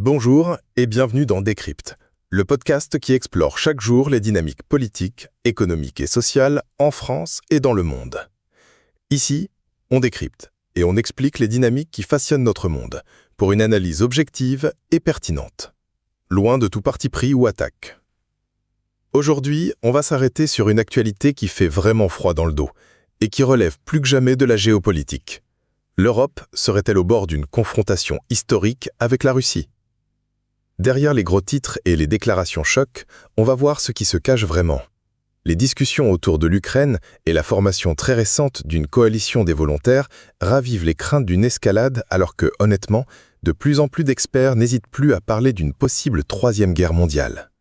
Bonjour et bienvenue dans Décrypte, le podcast qui explore chaque jour les dynamiques politiques, économiques et sociales en France et dans le monde. Ici, on décrypte et on explique les dynamiques qui façonnent notre monde pour une analyse objective et pertinente, loin de tout parti pris ou attaque. Aujourd'hui, on va s'arrêter sur une actualité qui fait vraiment froid dans le dos et qui relève plus que jamais de la géopolitique. L'Europe serait-elle au bord d'une confrontation historique avec la Russie ? Derrière les gros titres et les déclarations chocs, on va voir ce qui se cache vraiment. Les discussions autour de l'Ukraine et la formation très récente d'une coalition des volontaires ravivent les craintes d'une escalade alors que, honnêtement, de plus en plus d'experts n'hésitent plus à parler d'une possible troisième guerre mondiale.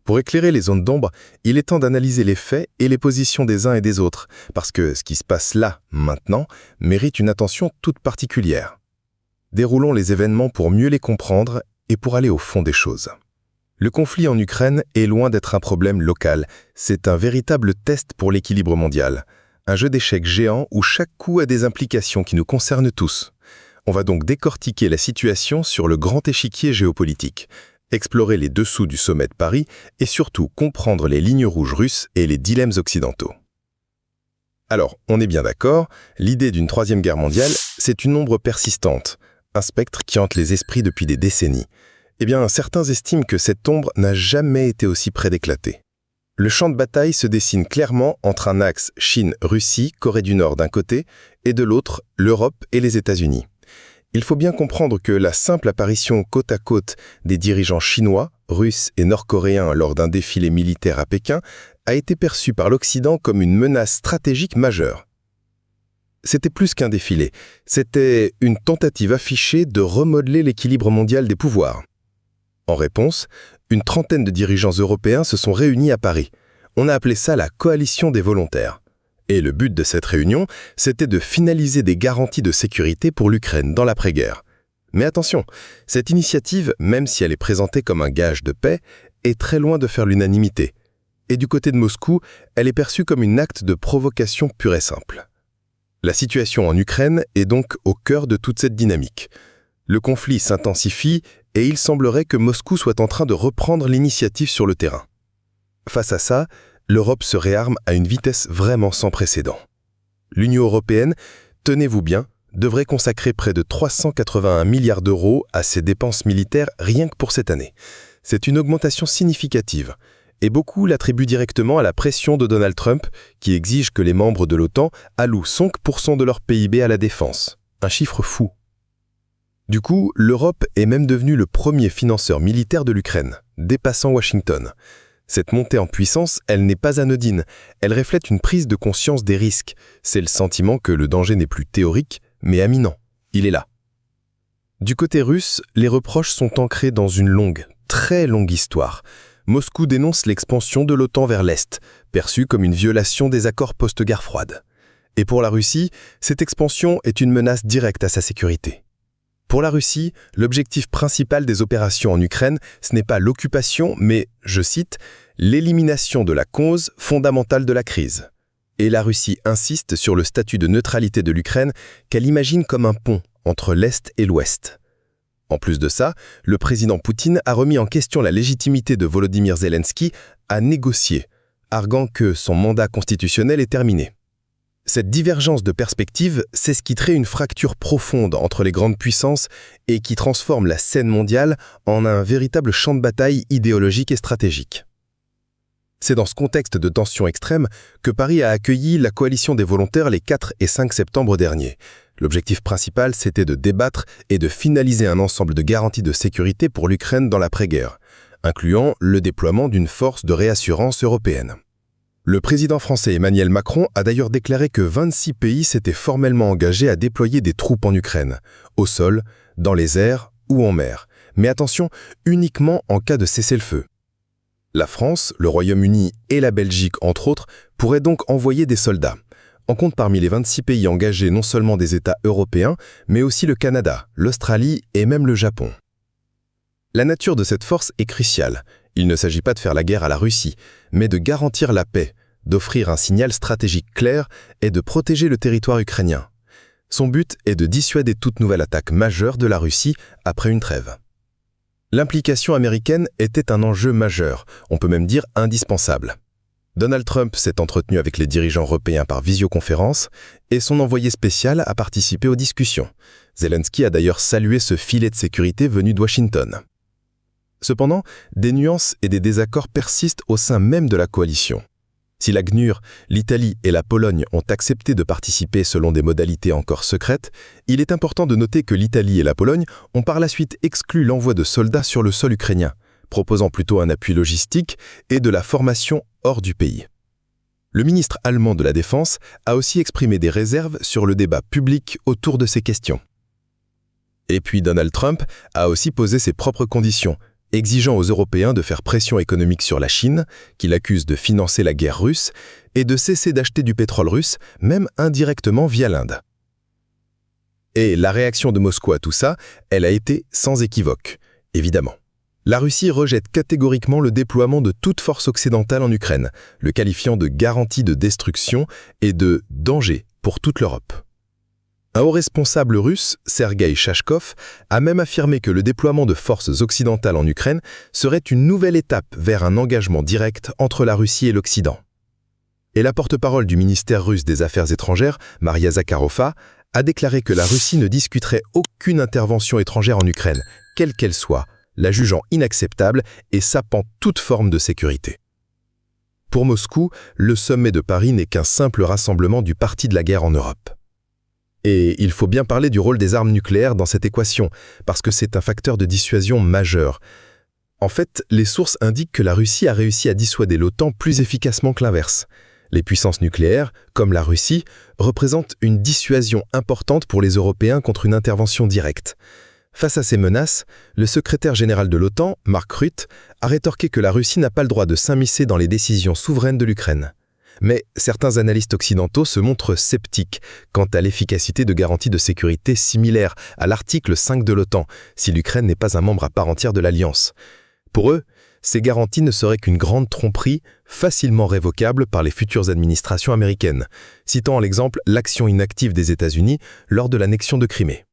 Pour éclairer les zones d'ombre, il est temps d'analyser les faits et les positions des uns et des autres, parce que ce qui se passe là, maintenant, mérite une attention toute particulière. Déroulons les événements pour mieux les comprendre et pour aller au fond des choses. Le conflit en Ukraine est loin d'être un problème local, c'est un véritable test pour l'équilibre mondial. Un jeu d'échecs géant où chaque coup a des implications qui nous concernent tous. On va donc décortiquer la situation sur le grand échiquier géopolitique, explorer les dessous du sommet de Paris et surtout comprendre les lignes rouges russes et les dilemmes occidentaux. Alors, on est bien d'accord, l'idée d'une troisième guerre mondiale, c'est une ombre persistante, un spectre qui hante les esprits depuis des décennies. Eh bien, certains estiment que cette ombre n'a jamais été aussi près d'éclater. Le champ de bataille se dessine clairement entre un axe Chine-Russie, Corée du Nord d'un côté, et de l'autre, l'Europe et les États-Unis. Il faut bien comprendre que la simple apparition côte à côte des dirigeants chinois, russes et nord-coréens lors d'un défilé militaire à Pékin a été perçue par l'Occident comme une menace stratégique majeure. C'était plus qu'un défilé, c'était une tentative affichée de remodeler l'équilibre mondial des pouvoirs. En réponse, une trentaine de dirigeants européens se sont réunis à Paris. On a appelé ça la coalition des volontaires. Et le but de cette réunion, c'était de finaliser des garanties de sécurité pour l'Ukraine dans l'après-guerre. Mais attention, cette initiative, même si elle est présentée comme un gage de paix, est très loin de faire l'unanimité. Et du côté de Moscou, elle est perçue comme une acte de provocation pure et simple. La situation en Ukraine est donc au cœur de toute cette dynamique. Le conflit s'intensifie et il semblerait que Moscou soit en train de reprendre l'initiative sur le terrain. Face à ça, l'Europe se réarme à une vitesse vraiment sans précédent. L'Union européenne, tenez-vous bien, devrait consacrer près de 381 milliards d'euros à ses dépenses militaires rien que pour cette année. C'est une augmentation significative. Et beaucoup l'attribuent directement à la pression de Donald Trump, qui exige que les membres de l'OTAN allouent 5% de leur PIB à la défense. Un chiffre fou. Du coup, l'Europe est même devenue le premier financeur militaire de l'Ukraine, dépassant Washington. Cette montée en puissance, elle n'est pas anodine. Elle reflète une prise de conscience des risques. C'est le sentiment que le danger n'est plus théorique, mais imminent. Il est là. Du côté russe, les reproches sont ancrés dans une longue, très longue histoire. Moscou dénonce l'expansion de l'OTAN vers l'Est, perçue comme une violation des accords post-guerre froide. Et pour la Russie, cette expansion est une menace directe à sa sécurité. Pour la Russie, l'objectif principal des opérations en Ukraine, ce n'est pas l'occupation, mais, je cite, « l'élimination de la cause fondamentale de la crise ». Et la Russie insiste sur le statut de neutralité de l'Ukraine qu'elle imagine comme un pont entre l'Est et l'Ouest. En plus de ça, le président Poutine a remis en question la légitimité de Volodymyr Zelensky à négocier, arguant que son mandat constitutionnel est terminé. Cette divergence de perspective, c'est ce qui crée une fracture profonde entre les grandes puissances et qui transforme la scène mondiale en un véritable champ de bataille idéologique et stratégique. C'est dans ce contexte de tension extrême que Paris a accueilli la coalition des volontaires les 4 et 5 septembre dernier. L'objectif principal, c'était de débattre et de finaliser un ensemble de garanties de sécurité pour l'Ukraine dans l'après-guerre, incluant le déploiement d'une force de réassurance européenne. Le président français Emmanuel Macron a d'ailleurs déclaré que 26 pays s'étaient formellement engagés à déployer des troupes en Ukraine, au sol, dans les airs ou en mer. Mais attention, uniquement en cas de cessez-le-feu. La France, le Royaume-Uni et la Belgique, entre autres, pourraient donc envoyer des soldats. On compte parmi les 26 pays engagés non seulement des États européens, mais aussi le Canada, l'Australie et même le Japon. La nature de cette force est cruciale. Il ne s'agit pas de faire la guerre à la Russie, mais de garantir la paix, d'offrir un signal stratégique clair et de protéger le territoire ukrainien. Son but est de dissuader toute nouvelle attaque majeure de la Russie après une trêve. L'implication américaine était un enjeu majeur, on peut même dire indispensable. Donald Trump s'est entretenu avec les dirigeants européens par visioconférence et son envoyé spécial a participé aux discussions. Zelensky a d'ailleurs salué ce filet de sécurité venu de Washington. Cependant, des nuances et des désaccords persistent au sein même de la coalition. Si la GNUR, l'Italie et la Pologne ont accepté de participer selon des modalités encore secrètes, il est important de noter que l'Italie et la Pologne ont par la suite exclu l'envoi de soldats sur le sol ukrainien, proposant plutôt un appui logistique et de la formation hors du pays. Le ministre allemand de la Défense a aussi exprimé des réserves sur le débat public autour de ces questions. Et puis Donald Trump a aussi posé ses propres conditions, exigeant aux Européens de faire pression économique sur la Chine, qu'il accuse de financer la guerre russe, et de cesser d'acheter du pétrole russe, même indirectement via l'Inde. Et la réaction de Moscou à tout ça, elle a été sans équivoque, évidemment. La Russie rejette catégoriquement le déploiement de toute force occidentale en Ukraine, le qualifiant de garantie de destruction et de danger pour toute l'Europe. Un haut responsable russe, Sergueï Chachkov, a même affirmé que le déploiement de forces occidentales en Ukraine serait une nouvelle étape vers un engagement direct entre la Russie et l'Occident. Et la porte-parole du ministère russe des Affaires étrangères, Maria Zakharova, a déclaré que la Russie ne discuterait aucune intervention étrangère en Ukraine, quelle qu'elle soit, la jugeant inacceptable et sapant toute forme de sécurité. Pour Moscou, le sommet de Paris n'est qu'un simple rassemblement du parti de la guerre en Europe. Et il faut bien parler du rôle des armes nucléaires dans cette équation, parce que c'est un facteur de dissuasion majeur. En fait, les sources indiquent que la Russie a réussi à dissuader l'OTAN plus efficacement que l'inverse. Les puissances nucléaires, comme la Russie, représentent une dissuasion importante pour les Européens contre une intervention directe. Face à ces menaces, le secrétaire général de l'OTAN, Mark Rutte, a rétorqué que la Russie n'a pas le droit de s'immiscer dans les décisions souveraines de l'Ukraine. Mais certains analystes occidentaux se montrent sceptiques quant à l'efficacité de garanties de sécurité similaires à l'article 5 de l'OTAN, si l'Ukraine n'est pas un membre à part entière de l'Alliance. Pour eux, ces garanties ne seraient qu'une grande tromperie, facilement révocable par les futures administrations américaines, citant en l'exemple l'action inactive des États-Unis lors de l'annexion de Crimée.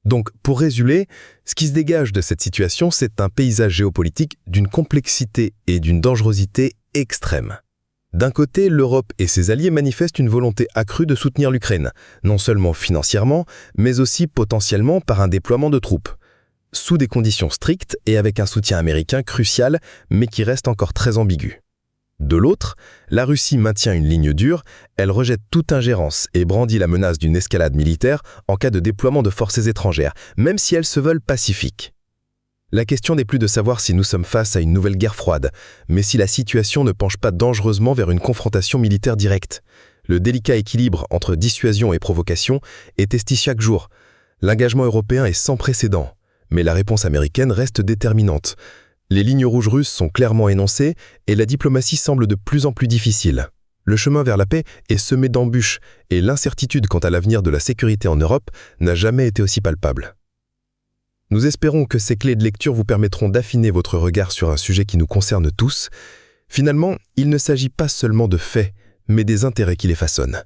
Donc, pour résumer, ce qui se dégage de cette situation, c'est un paysage géopolitique d'une complexité et d'une dangerosité extrême. D'un côté, l'Europe et ses alliés manifestent une volonté accrue de soutenir l'Ukraine, non seulement financièrement, mais aussi potentiellement par un déploiement de troupes, sous des conditions strictes et avec un soutien américain crucial, mais qui reste encore très ambigu. De l'autre, la Russie maintient une ligne dure, elle rejette toute ingérence et brandit la menace d'une escalade militaire en cas de déploiement de forces étrangères, même si elles se veulent pacifiques. La question n'est plus de savoir si nous sommes face à une nouvelle guerre froide, mais si la situation ne penche pas dangereusement vers une confrontation militaire directe. Le délicat équilibre entre dissuasion et provocation est testé chaque jour. L'engagement européen est sans précédent, mais la réponse américaine reste déterminante. Les lignes rouges russes sont clairement énoncées et la diplomatie semble de plus en plus difficile. Le chemin vers la paix est semé d'embûches et l'incertitude quant à l'avenir de la sécurité en Europe n'a jamais été aussi palpable. Nous espérons que ces clés de lecture vous permettront d'affiner votre regard sur un sujet qui nous concerne tous. Finalement, il ne s'agit pas seulement de faits, mais des intérêts qui les façonnent.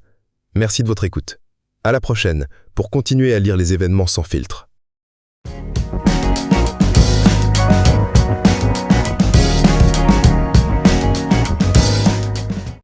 Merci de votre écoute. À la prochaine pour continuer à lire les événements sans filtre.